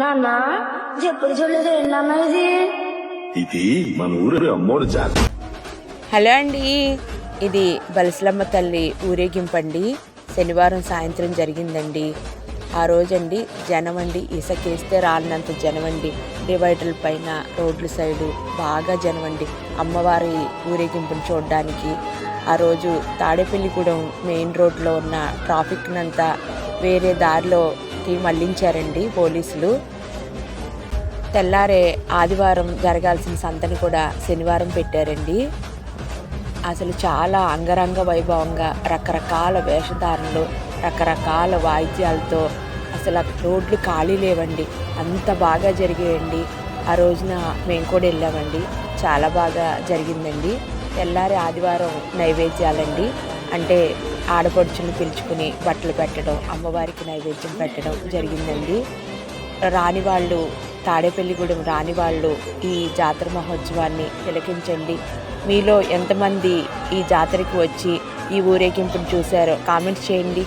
నాన్న ఎప్పుడు చూడలేదు ఏంటన్నా ఇది ఇది మన ఊరి అమ్మోడు జాతర. హలో అండి, ఇది బలసలమ్మ తల్లి ఊరేగింపండి. శనివారం సాయంత్రం జరిగిందండి. ఆ రోజండి జనమండి, ఇసకేస్తే రాలినంత జనమండి. డివైడర్ల పైన రోడ్ల సైడు బాగా జనమండి అమ్మవారి ఊరేగింపుని చూడడానికి. ఆ రోజు తాడేపల్లిగూడెం మెయిన్ రోడ్లో ఉన్న ట్రాఫిక్నంతా వేరే దారిలోకి మళ్లించారండి పోలీసులు. తెల్లారే ఆదివారం జరగాల్సిన సంతని కూడా శనివారం పెట్టారండి. అసలు చాలా అంగరంగ వైభవంగా రకరకాల వేషధారణలు, రకరకాల వాయిద్యాలతో అసలు రోడ్లు ఖాళీ లేవండి. అంత బాగా జరిగాయండి. ఆ రోజున మేము కూడా వెళ్ళామండి. చాలా బాగా జరిగిందండి. తెల్లారి ఆదివారం నైవేద్యాలండి, అంటే ఆడపడుచుని పిలుచుకుని బట్టలు పెట్టడం, అమ్మవారికి నైవేద్యం పెట్టడం జరిగిందండి. రాని వాళ్ళు, తాడేపల్లిగూడెం రాని వాళ్ళు ఈ జాతర మహోత్సవాన్ని తిలకించండి. మీలో ఎంతమంది ఈ జాతరకి వచ్చి ఈ ఊరేగింపును చూశారో కామెంట్స్ చేయండి.